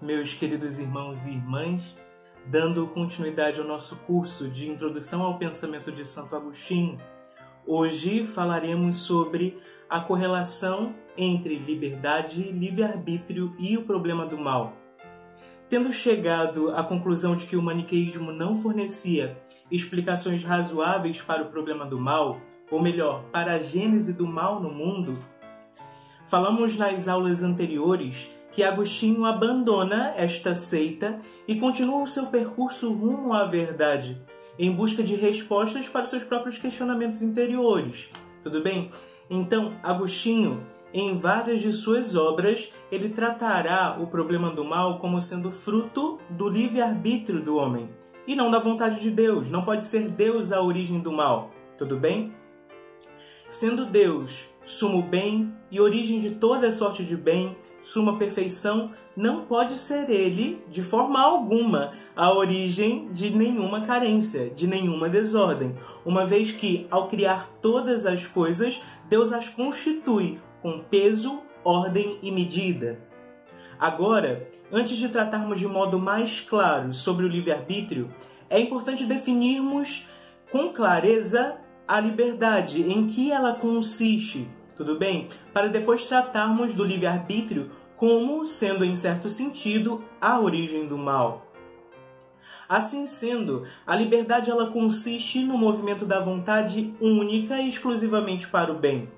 meus queridos irmãos e irmãs, dando continuidade ao nosso curso de Introdução ao Pensamento de Santo Agostinho. Hoje falaremos sobre a correlação entre liberdade, livre-arbítrio e o problema do mal. Tendo chegado à conclusão de que o maniqueísmo não fornecia explicações razoáveis para o problema do mal, ou melhor, para a gênese do mal no mundo, falamos nas aulas anteriores que Agostinho abandona esta seita e continua o seu percurso rumo à verdade, em busca de respostas para seus próprios questionamentos interiores. Tudo bem? Então, Agostinho, em várias de suas obras, ele tratará o problema do mal como sendo fruto do livre-arbítrio do homem, e não da vontade de Deus. Não pode ser Deus a origem do mal. Tudo bem? Sendo Deus sumo bem e origem de toda sorte de bem, suma perfeição, não pode ser ele, de forma alguma, a origem de nenhuma carência, de nenhuma desordem, uma vez que, ao criar todas as coisas, Deus as constitui com peso, ordem e medida. Agora, antes de tratarmos de modo mais claro sobre o livre-arbítrio, é importante definirmos com clareza a liberdade, em que ela consiste, tudo bem? Para depois tratarmos do livre-arbítrio como sendo, em certo sentido, a origem do mal. Assim sendo, a liberdade ela consiste no movimento da vontade única e exclusivamente para o bem.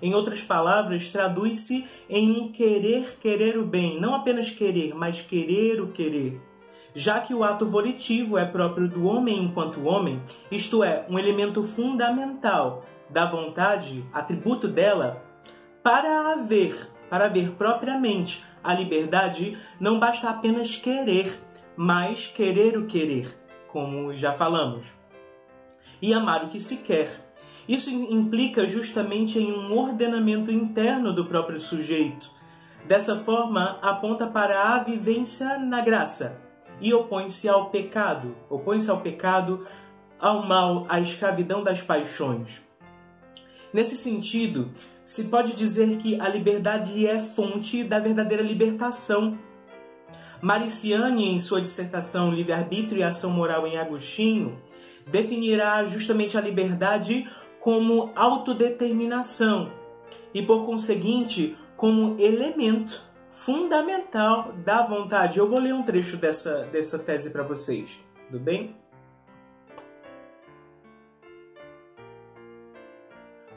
Em outras palavras, traduz-se em um querer o bem, não apenas querer, mas querer o querer. Já que o ato volitivo é próprio do homem enquanto homem, isto é, um elemento fundamental da vontade, atributo dela, para haver propriamente a liberdade, não basta apenas querer, mas querer o querer, como já falamos, e amar o que se quer. Isso implica justamente em um ordenamento interno do próprio sujeito. Dessa forma, aponta para a vivência na graça e opõe-se ao pecado, ao mal, à escravidão das paixões. Nesse sentido, se pode dizer que a liberdade é fonte da verdadeira libertação. Mariciani, em sua dissertação Livre-arbítrio e Ação Moral em Agostinho, definirá justamente a liberdade como autodeterminação e, por conseguinte, como elemento fundamental da vontade. Eu vou ler um trecho dessa tese para vocês, tudo bem?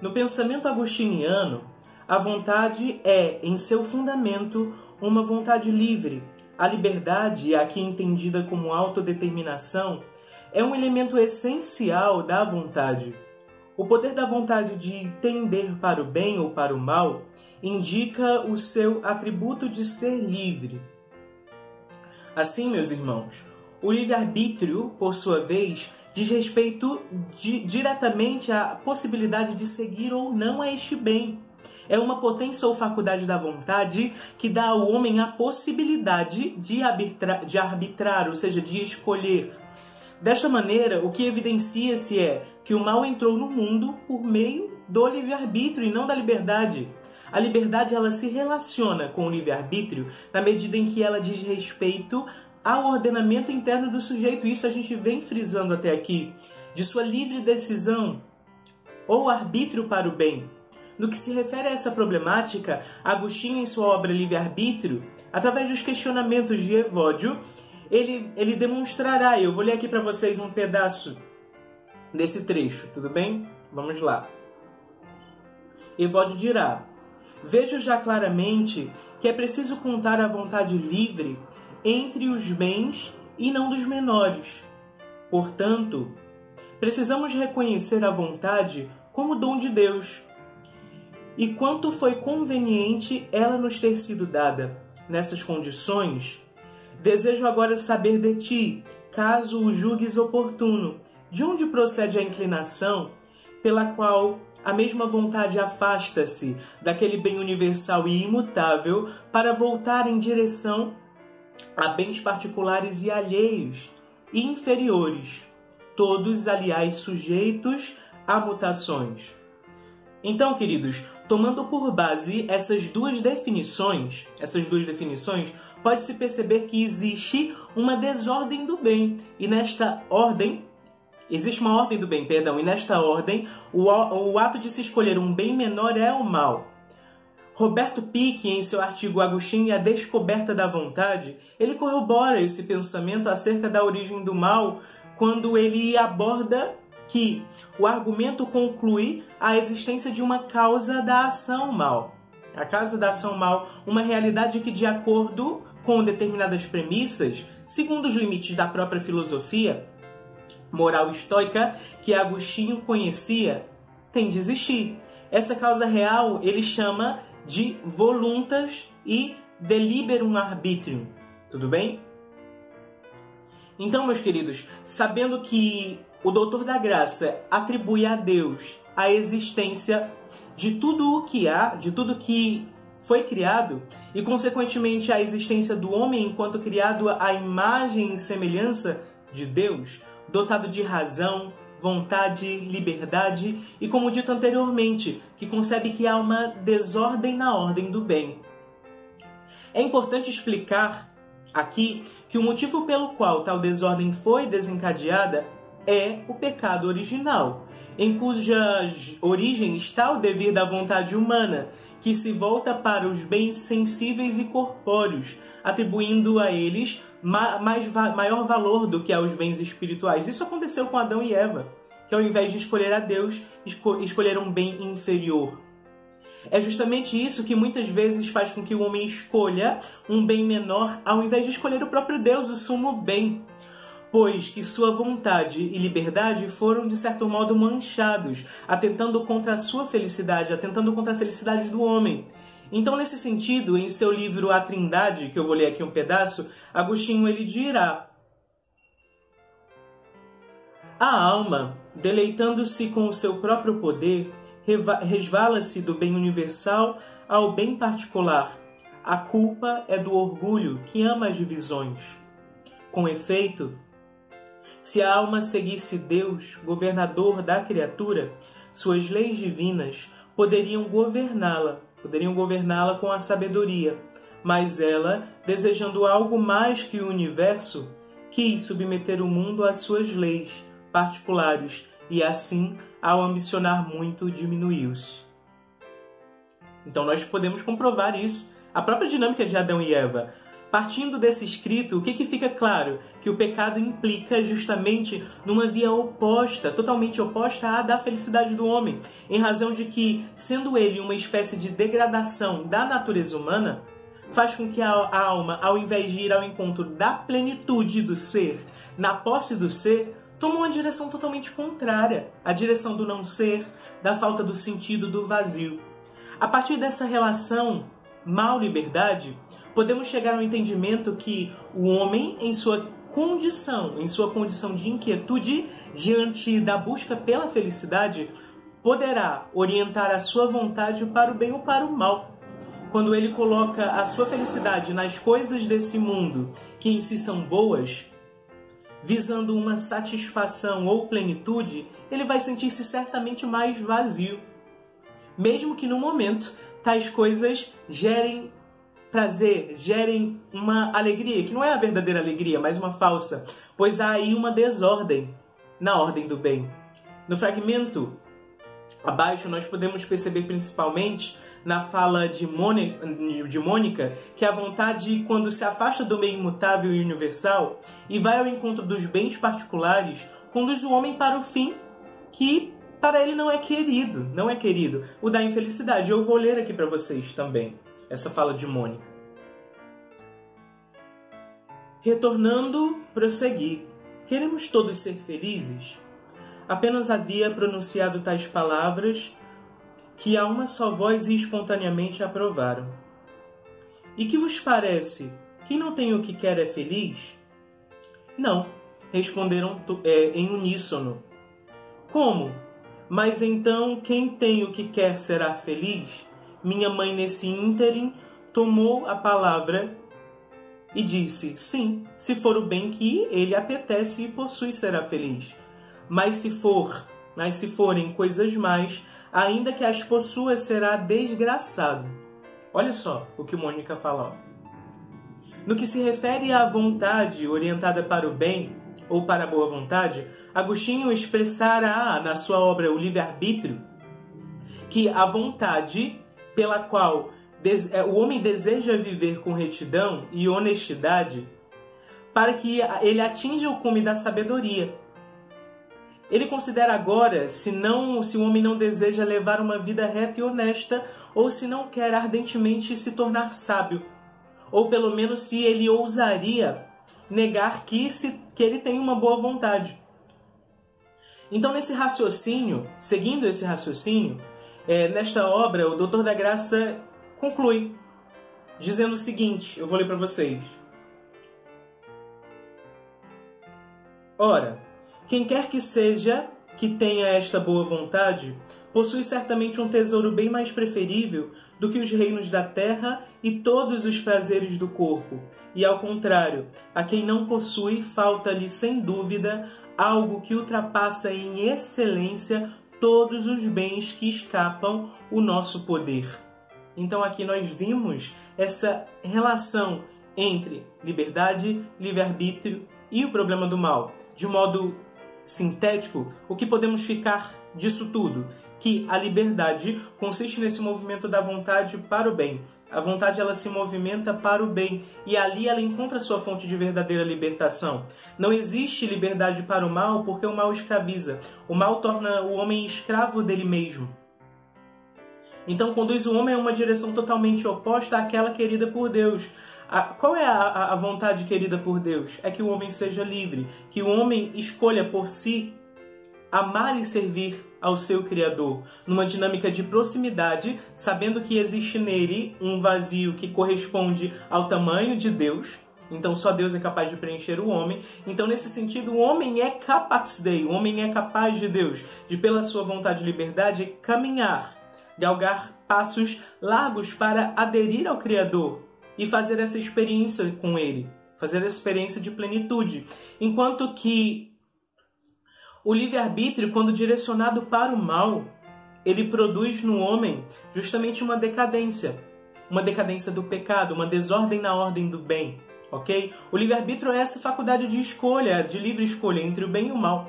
No pensamento agostiniano, a vontade é, em seu fundamento, uma vontade livre. A liberdade, aqui entendida como autodeterminação, é um elemento essencial da vontade. O poder da vontade de tender para o bem ou para o mal indica o seu atributo de ser livre. Assim, meus irmãos, o livre-arbítrio, por sua vez, diz respeito diretamente à possibilidade de seguir ou não a este bem. É uma potência ou faculdade da vontade que dá ao homem a possibilidade de arbitrar, ou seja, de escolher. Desta maneira, o que evidencia-se é que o mal entrou no mundo por meio do livre-arbítrio e não da liberdade. A liberdade ela se relaciona com o livre-arbítrio na medida em que ela diz respeito ao ordenamento interno do sujeito. Isso a gente vem frisando até aqui, de sua livre decisão ou arbítrio para o bem. No que se refere a essa problemática, Agostinho, em sua obra Livre-arbítrio, através dos questionamentos de Evódio, ele demonstrará, eu vou ler aqui para vocês um pedaço desse trecho, tudo bem? Vamos lá. Evódio dirá: vejo já claramente que é preciso contar a vontade livre entre os bens e não dos menores. Portanto, precisamos reconhecer a vontade como dom de Deus. E quanto foi conveniente ela nos ter sido dada. Nessas condições, desejo agora saber de ti, caso o julgues oportuno, de onde procede a inclinação pela qual a mesma vontade afasta-se daquele bem universal e imutável para voltar em direção a bens particulares e alheios e inferiores, todos, aliás, sujeitos a mutações. Então, queridos, tomando por base essas duas definições, pode-se perceber que existe uma desordem do bem. E nesta ordem, existe uma ordem do bem, perdão, e nesta ordem, o ato de se escolher um bem menor é o mal. Roberto Picchi, em seu artigo Agostinho e a Descoberta da Vontade, ele corrobora esse pensamento acerca da origem do mal quando ele aborda que o argumento conclui a existência de uma causa da ação mal. A causa da ação mal, uma realidade que, de acordo com determinadas premissas, segundo os limites da própria filosofia moral estoica que Agostinho conhecia, tem de existir. Essa causa real ele chama de voluntas e deliberum arbitrium. Tudo bem? Então, meus queridos, sabendo que o Doutor da Graça atribui a Deus a existência de tudo o que há, de tudo que foi criado, e, consequentemente, a existência do homem enquanto criado à imagem e semelhança de Deus, dotado de razão, vontade, liberdade e, como dito anteriormente, que concebe que há uma desordem na ordem do bem. É importante explicar aqui que o motivo pelo qual tal desordem foi desencadeada é o pecado original, em cuja origem está o devir da vontade humana, que se volta para os bens sensíveis e corpóreos, atribuindo a eles maior valor do que aos bens espirituais. Isso aconteceu com Adão e Eva, que ao invés de escolher a Deus, escolheram um bem inferior. É justamente isso que muitas vezes faz com que o homem escolha um bem menor, ao invés de escolher o próprio Deus, o sumo bem, pois que sua vontade e liberdade foram, de certo modo, manchados, atentando contra a sua felicidade, atentando contra a felicidade do homem. Então, nesse sentido, em seu livro A Trindade, que eu vou ler aqui um pedaço, Agostinho ele dirá: a alma, deleitando-se com o seu próprio poder, resvala-se do bem universal ao bem particular. A culpa é do orgulho que ama as divisões. Com efeito, se a alma seguisse Deus, governador da criatura, suas leis divinas poderiam governá-la com a sabedoria, mas ela, desejando algo mais que o universo, quis submeter o mundo às suas leis particulares e assim, ao ambicionar muito, diminuiu-se. Então nós podemos comprovar isso. A própria dinâmica de Adão e Eva. Partindo desse escrito, o que fica claro? Que o pecado implica justamente numa via oposta, totalmente oposta à da felicidade do homem, em razão de que, sendo ele uma espécie de degradação da natureza humana, faz com que a alma, ao invés de ir ao encontro da plenitude do ser, na posse do ser, toma uma direção totalmente contrária, a direção do não ser, da falta do sentido, do vazio. A partir dessa relação mal-liberdade, podemos chegar ao entendimento que o homem, em sua condição de inquietude diante da busca pela felicidade, poderá orientar a sua vontade para o bem ou para o mal. Quando ele coloca a sua felicidade nas coisas desse mundo, que em si são boas, visando uma satisfação ou plenitude, ele vai sentir-se certamente mais vazio. Mesmo que no momento tais coisas gerem prazer, gerem uma alegria, que não é a verdadeira alegria, mas uma falsa, pois há aí uma desordem na ordem do bem. No fragmento abaixo nós podemos perceber principalmente na fala de Mônica, que a vontade, quando se afasta do meio imutável e universal e vai ao encontro dos bens particulares, conduz o homem para o fim que para ele não é querido, o da infelicidade. Eu vou ler aqui para vocês também essa fala de Mônica. Retornando, prossegui. Queremos todos ser felizes? Apenas havia pronunciado tais palavras que a uma só voz e espontaneamente aprovaram. E que vos parece? Quem não tem o que quer é feliz? Não, responderam em uníssono. Como? Mas então quem tem o que quer será feliz? Minha mãe, nesse ínterim, tomou a palavra e disse: sim, se for o bem que ele apetece e possui, será feliz. Mas se forem coisas mais, ainda que as possua, será desgraçado. Olha só o que Mônica fala. No que se refere à vontade orientada para o bem ou para a boa vontade, Agostinho expressará na sua obra O Livre-Arbítrio que a vontade pela qual o homem deseja viver com retidão e honestidade para que ele atinja o cume da sabedoria. Ele considera agora se o homem não deseja levar uma vida reta e honesta ou se não quer ardentemente se tornar sábio, ou pelo menos se ele ousaria negar que ele tem uma boa vontade. Então, seguindo esse raciocínio, nesta obra, o Doutor da Graça conclui, dizendo o seguinte, eu vou ler para vocês. Ora, quem quer que seja que tenha esta boa vontade, possui certamente um tesouro bem mais preferível do que os reinos da terra e todos os prazeres do corpo. E ao contrário, a quem não possui, falta-lhe sem dúvida algo que ultrapassa em excelência todos os bens que escapam o nosso poder. Então aqui nós vimos essa relação entre liberdade, livre-arbítrio e o problema do mal. De modo sintético, o que podemos ficar disso tudo? Que a liberdade consiste nesse movimento da vontade para o bem. A vontade ela se movimenta para o bem e ali ela encontra sua fonte de verdadeira libertação. Não existe liberdade para o mal porque o mal escraviza. O mal torna o homem escravo dele mesmo. Então conduz o homem a uma direção totalmente oposta àquela querida por Deus. Qual é a vontade querida por Deus? É que o homem seja livre, que o homem escolha por si amar e servir ao seu Criador, numa dinâmica de proximidade, sabendo que existe nele um vazio que corresponde ao tamanho de Deus. Então só Deus é capaz de preencher o homem. Então nesse sentido o homem é capaz Dei, o homem é capaz de Deus, de pela sua vontade e liberdade caminhar, galgar passos largos para aderir ao Criador e fazer essa experiência com Ele, fazer essa experiência de plenitude. Enquanto que o livre-arbítrio, quando direcionado para o mal, ele produz no homem justamente uma decadência do pecado, uma desordem na ordem do bem, ok? O livre-arbítrio é essa faculdade de escolha, de livre escolha entre o bem e o mal.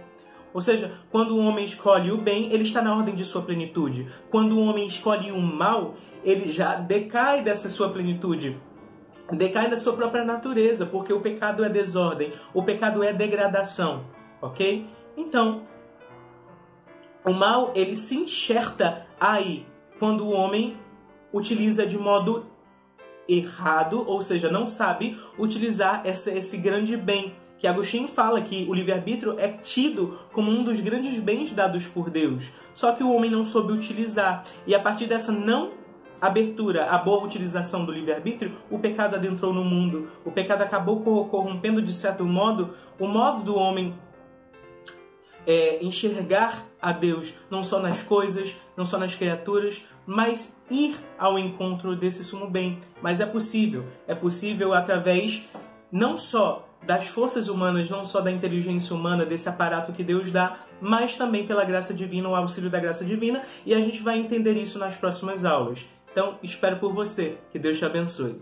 Ou seja, quando o homem escolhe o bem, ele está na ordem de sua plenitude. Quando o homem escolhe o mal, ele já decai dessa sua plenitude, decai da sua própria natureza, porque o pecado é desordem, o pecado é degradação, ok? Então, o mal, ele se enxerta aí, quando o homem utiliza de modo errado, ou seja, não sabe utilizar esse grande bem, que Agostinho fala que o livre-arbítrio é tido como um dos grandes bens dados por Deus. Só que o homem não soube utilizar, e a partir dessa não abertura, a boa utilização do livre-arbítrio, o pecado adentrou no mundo, o pecado acabou corrompendo, de certo modo, o modo do homem enxergar a Deus, não só nas coisas, não só nas criaturas, mas ir ao encontro desse sumo bem. Mas é possível através não só das forças humanas, não só da inteligência humana, desse aparato que Deus dá, mas também pela graça divina, o auxílio da graça divina, e a gente vai entender isso nas próximas aulas. Então, espero por você. Que Deus te abençoe.